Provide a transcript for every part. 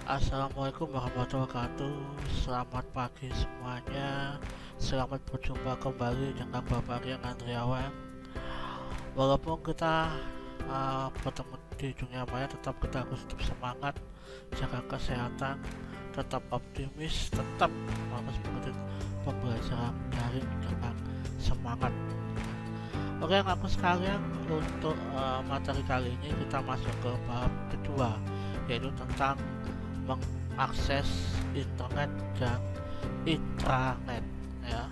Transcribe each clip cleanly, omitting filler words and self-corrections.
Assalamualaikum warahmatullahi wabarakatuh. Selamat pagi semuanya. Selamat berjumpa kembali dengan Bapak Rian Andriawan. Walaupun kita bertemu di dunia maya, tetap kita harus tetap semangat, jaga kesehatan, tetap optimis, tetap harus mengikuti pembelajaran daring dengan semangat. Oke, aku sekalian untuk materi kali ini kita masuk ke bab kedua, yaitu tentang mengakses internet dan intranet ya.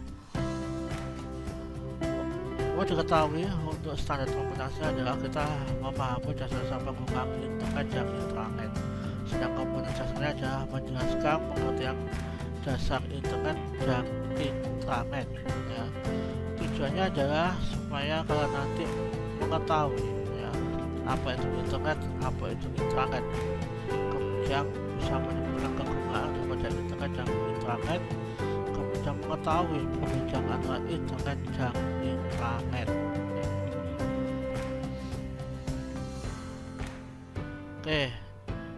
Perlu diketahui untuk standar komunikasi adalah kita memahami dasar penggunaan internet dan intranet. Sedang komunikasinya adalah menjelaskan pengertian dasar internet dan intranet ya. Tujuannya adalah supaya kalian nanti mengetahui ya, apa itu internet, apa itu intranet, kemudian bisa menemukan kegunaan daripada internet dan intranet, kemudian mengetahui perbedaan antara internet dan intranet. Oke,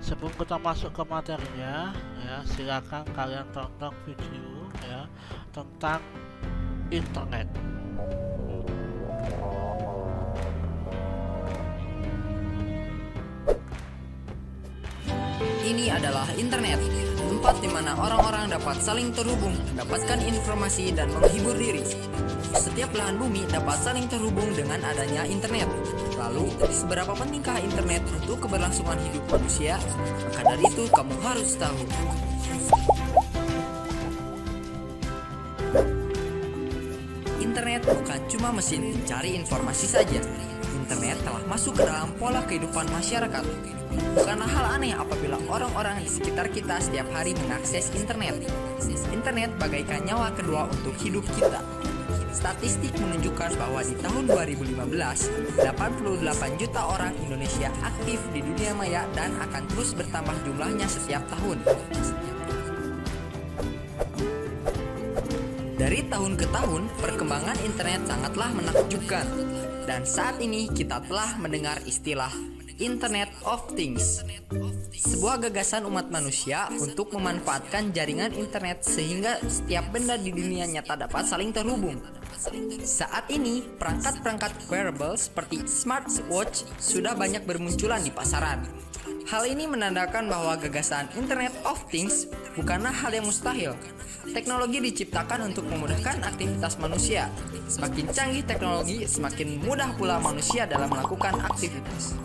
sebelum kita masuk ke materinya ya, silakan kalian tonton video ya tentang internet. Ini adalah internet, tempat di mana orang-orang dapat saling terhubung, mendapatkan informasi dan menghibur diri. Setiap belahan bumi dapat saling terhubung dengan adanya internet. Lalu, seberapa pentingkah internet untuk keberlangsungan hidup manusia? Maka dari itu, kamu harus tahu. Internet bukan cuma mesin pencari informasi saja. Internet telah masuk ke dalam pola kehidupan masyarakat. Bukanlah hal aneh apabila orang-orang di sekitar kita setiap hari mengakses internet. Internet bagaikan nyawa kedua untuk hidup kita. Statistik menunjukkan bahwa di tahun 2015, 88 juta orang Indonesia aktif di dunia maya dan akan terus bertambah jumlahnya setiap tahun. Dari tahun ke tahun, perkembangan internet sangatlah menakjubkan. Dan saat ini kita telah mendengar istilah Internet of Things, sebuah gagasan umat manusia untuk memanfaatkan jaringan internet sehingga setiap benda di dunia nyata dapat saling terhubung. Saat ini, perangkat-perangkat wearable seperti smartwatch sudah banyak bermunculan di pasaran. Hal ini menandakan bahwa gagasan Internet of Things bukanlah hal yang mustahil. Teknologi diciptakan untuk memudahkan aktivitas manusia. Semakin canggih teknologi, semakin mudah pula manusia dalam melakukan aktivitas.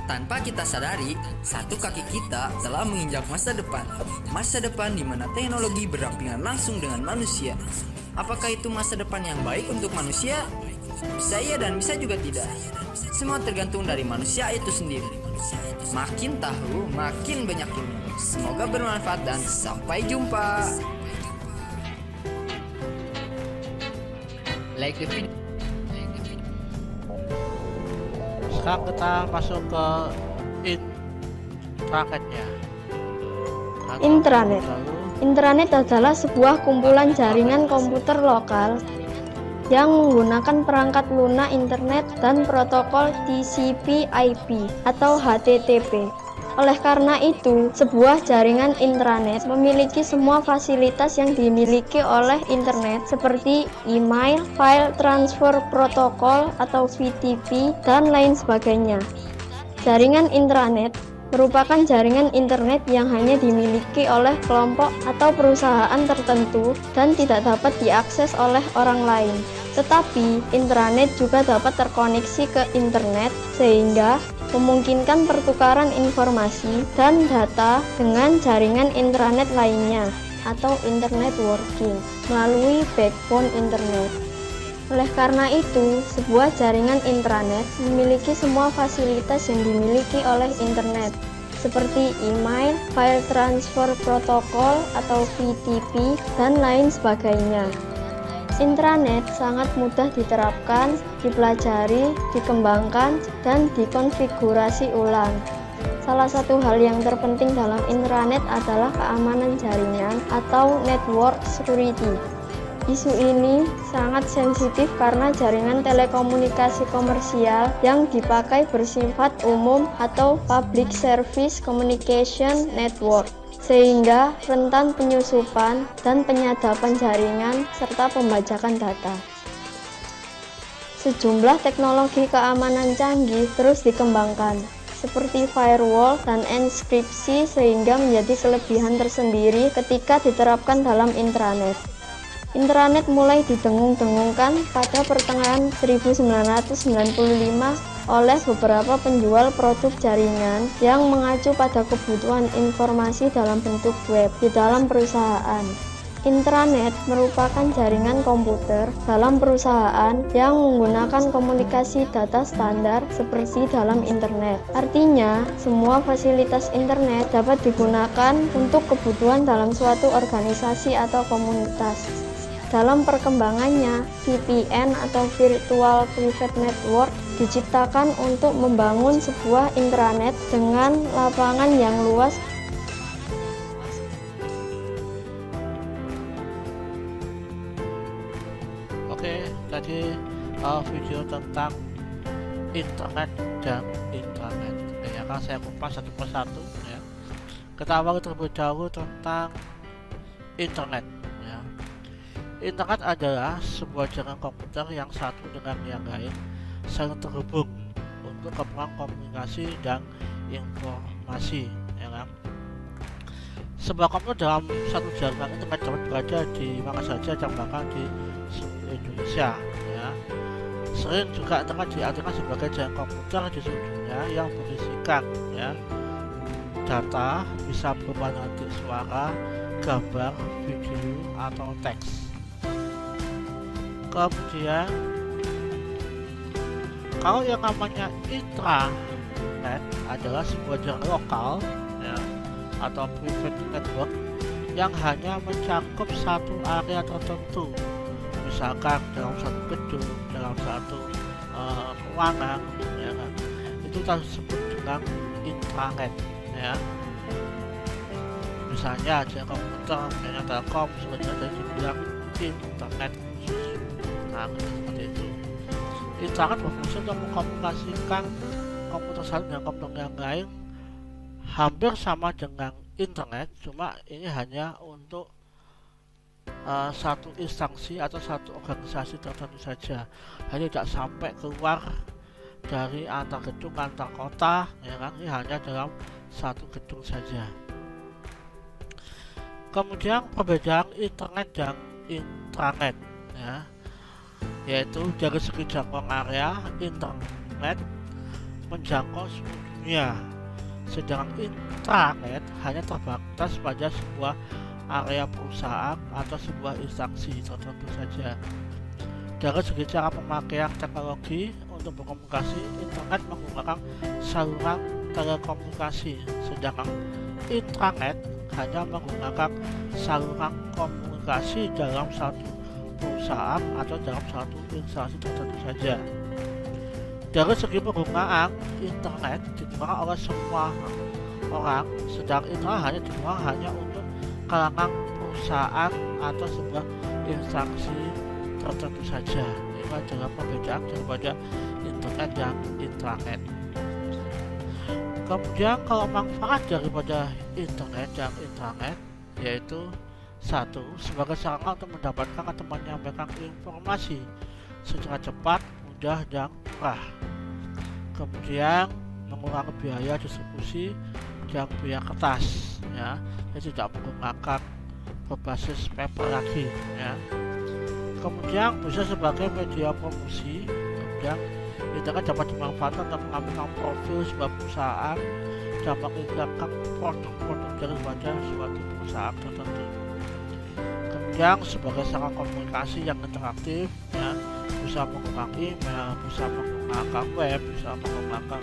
Tanpa kita sadari, satu kaki kita telah menginjak masa depan. Masa depan di mana teknologi berdampingan langsung dengan manusia. Apakah itu masa depan yang baik untuk manusia? Bisa iya dan bisa juga tidak. Semua tergantung dari manusia itu sendiri. Makin tahu, makin banyak ilmu. Semoga bermanfaat dan sampai jumpa. Like the video. Sekarang kita masuk ke intranetnya. Intranet. Intranet adalah sebuah kumpulan jaringan komputer lokal yang menggunakan perangkat lunak internet dan protokol TCP/IP atau HTTP. Oleh karena itu, sebuah jaringan intranet memiliki semua fasilitas yang dimiliki oleh internet seperti email, file transfer protokol atau VTP, dan lain sebagainya. Jaringan intranet merupakan jaringan internet yang hanya dimiliki oleh kelompok atau perusahaan tertentu dan tidak dapat diakses oleh orang lain. Tetapi, intranet juga dapat terkoneksi ke internet sehingga memungkinkan pertukaran informasi dan data dengan jaringan intranet lainnya atau internet working melalui backbone internet. Oleh karena itu, sebuah jaringan intranet memiliki semua fasilitas yang dimiliki oleh internet, seperti email, file transfer protokol atau VTP, dan lain sebagainya. Intranet sangat mudah diterapkan, dipelajari, dikembangkan, dan dikonfigurasi ulang. Salah satu hal yang terpenting dalam intranet adalah keamanan jaringan atau network security. Isu ini sangat sensitif karena jaringan telekomunikasi komersial yang dipakai bersifat umum atau public service communication network, sehingga rentan penyusupan dan penyadapan jaringan serta pembajakan data. Sejumlah teknologi keamanan canggih terus dikembangkan, seperti firewall dan enkripsi, sehingga menjadi kelebihan tersendiri ketika diterapkan dalam intranet. Intranet mulai didengung-dengungkan pada pertengahan 1995 oleh beberapa penjual produk jaringan yang mengacu pada kebutuhan informasi dalam bentuk web di dalam perusahaan. Intranet merupakan jaringan komputer dalam perusahaan yang menggunakan komunikasi data standar seperti dalam internet. Artinya, semua fasilitas internet dapat digunakan untuk kebutuhan dalam suatu organisasi atau komunitas. Dalam perkembangannya, VPN atau Virtual Private Network diciptakan untuk membangun sebuah intranet dengan lapangan yang luas. Oke, tadi video tentang internet dan intranet. Ya kan saya kupas satu persatu ya. Kita awali terlebih dahulu tentang internet. Internet adalah sebuah jaringan komputer yang satu dengan yang lain saling terhubung untuk keperluan komunikasi dan informasi. Ya kan? Sebuah komputer dalam satu jaringan internet dapat berada di mana saja dan bahkan di seluruh Indonesia. Ya. Sering juga internet diartikan sebagai jaringan komputer di seluruh dunia yang berisikan ya, data, bisa berupa nanti suara, gambar, video, atau teks. Kemudian kalau yang namanya intranet adalah sebuah jaringan lokal ya, atau private network yang hanya mencakup satu area tertentu, misalkan dalam satu gedung, dalam satu ruangan ya kan? Itu kita sebut dengan intranet ya. Misalnya jaringan komputer, jaringan telkom sudah dibilang internet. Nah, seperti itu. Internet berfungsi untuk mengkomunikasikan komputer satu dengan komputer yang lain, hampir sama dengan internet, cuma ini hanya untuk satu instansi atau satu organisasi tertentu saja, hanya tidak sampai keluar dari antar gedung, antar kota, ya kan? Ini hanya dalam satu gedung saja. Kemudian perbedaan internet dan intranet ya, yaitu dari segi jangkauan area, internet menjangkau seluruh dunia, sedangkan intranet hanya terbatas pada sebuah area perusahaan atau sebuah instansi tertentu saja. Dari segi cara pemakaian teknologi untuk berkomunikasi, internet menggunakan saluran telekomunikasi, sedangkan intranet hanya menggunakan saluran komunikasi dalam satu perusahaan atau dalam satu instansi tertentu saja. Dari segi penggunaan, internet digunakan oleh semua orang, sedang internet hanya digunakan hanya untuk kalangan perusahaan atau sebuah instansi tertentu saja. Ini adalah perbedaan daripada internet dan intranet. Kemudian kalau manfaat daripada internet dan intranet, yaitu satu, sebagai sarana untuk mendapatkan atau menyampaikan informasi secara cepat, mudah, dan murah. Kemudian mengurangi biaya distribusi dan biaya kertas ya, tidak menggunakan berbasis paper lagi ya. Kemudian bisa sebagai media promosi. Kemudian internet dapat dimanfaatkan untuk mengambil profil sebuah perusahaan dan mengiklankan produk-produk daripada suatu perusahaan tertentu. Kemudian sebagai sarana komunikasi yang interaktif ya, bisa menggunakan email, bisa menggunakan web, bisa menggunakan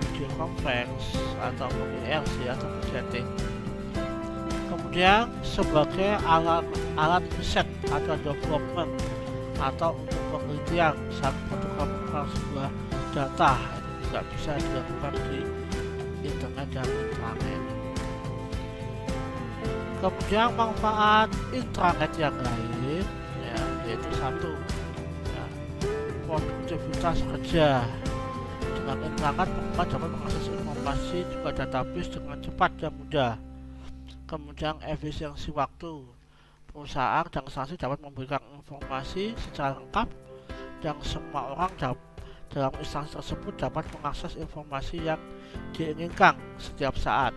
video conference atau IRC atau chatting. Kemudian sebagai alat riset atau development atau untuk penelitian saat mempertemukan sebuah data, itu juga bisa dilakukan di internet dan intranet. Kemudian manfaat intranet yang lain ya, yaitu satu, ya, produktivitas kerja. Dengan internet, pengguna dapat mengakses informasi juga database dengan cepat dan mudah. Kemudian efisiensi waktu, perusahaan dan instansi dapat memberikan informasi secara lengkap dan semua orang dalam instansi tersebut dapat mengakses informasi yang diinginkan setiap saat.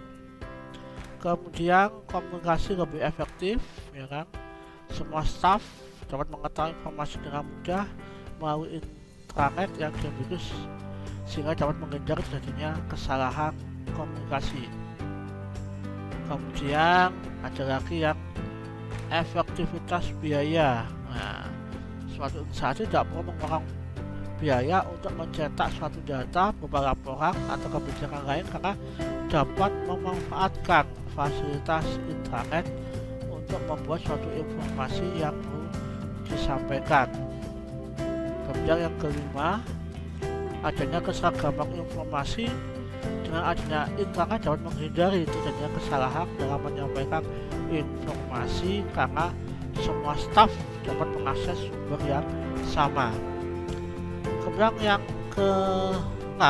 Kemudian komunikasi lebih efektif, ya kan? Semua staf dapat mengetahui informasi dengan mudah melalui intranet yang dimiliki sehingga dapat menghindari terjadinya kesalahan komunikasi. Kemudian ada lagi yang efektivitas biaya. Nah, suatu instansi tidak perlu mengeluarkan biaya untuk mencetak suatu data berupa laporan atau kebijakan lain karena dapat memanfaatkan fasilitas internet untuk membuat suatu informasi yang perlu disampaikan. Kemudian yang kelima, adanya keseragaman informasi. Dengan adanya internet dapat menghindari terjadinya kesalahan dalam menyampaikan informasi karena semua staf dapat mengakses sumber yang sama. Kemudian yang ke-6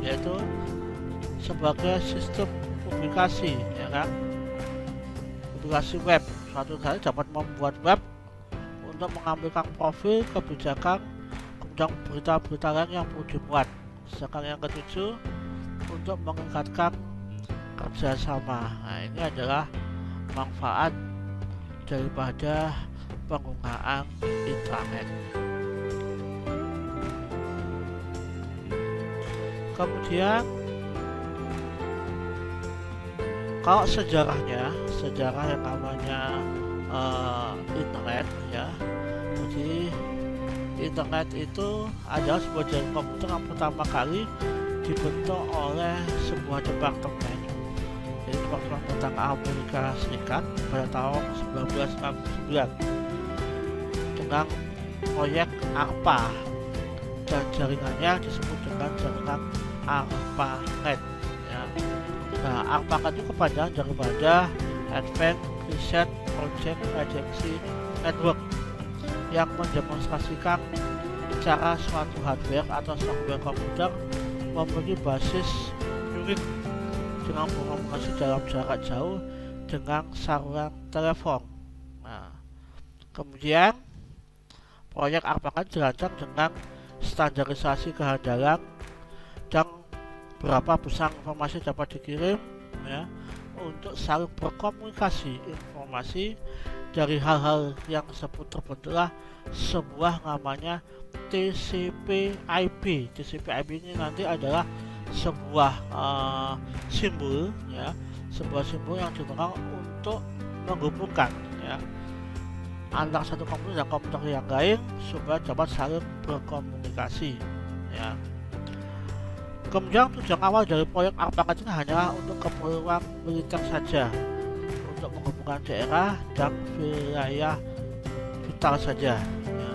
yaitu sebagai sistem publikasi, ya kan? Publikasi web. Suatu kali dapat membuat web untuk mengambilkan profil kebijakan kemudian berita-berita lain yang perlu dimuat. Sedangkan yang ke-7 untuk meningkatkan kerjasama. Nah, ini adalah manfaat daripada penggunaan internet. Kemudian kalau sejarah yang namanya internet, ya. Jadi internet itu adalah sebuah jaringan komputer yang pertama kali dibentuk oleh sebuah departemen, jadi departemen tentang Amerika Serikat pada tahun 1999 dengan proyek ARPA dan jaringannya disebut dengan jaringan ARPANET, ya. Nah, ARPANET itu kepanjangan daripada Advanced Research Project Agency Network yang mendemonstrasikan cara suatu hardware atau software komputer memiliki basis unik dengan berkomunikasi dalam jarak jauh dengan saluran telepon. Nah, kemudian proyek ARPANET dirancang dengan standarisasi kehandalan dan berapa besar informasi dapat dikirim, ya, untuk saling berkomunikasi informasi. Dari hal-hal yang disebut terbentuklah sebuah namanya TCP/IP. TCP/IP ini nanti adalah sebuah simbol, ya, sebuah simbol yang digunakan untuk menghubungkan, ya, antara satu komputer dan komputer yang lain supaya dapat saling berkomunikasi, ya. Kemudian tujuan awal dari proyek ARPANET ini hanyalah untuk keperluan militer saja, untuk menghubungkan daerah dan wilayah vital saja, ya.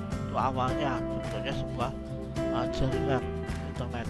Itu awalnya sebetulnya sebuah jaringan internet.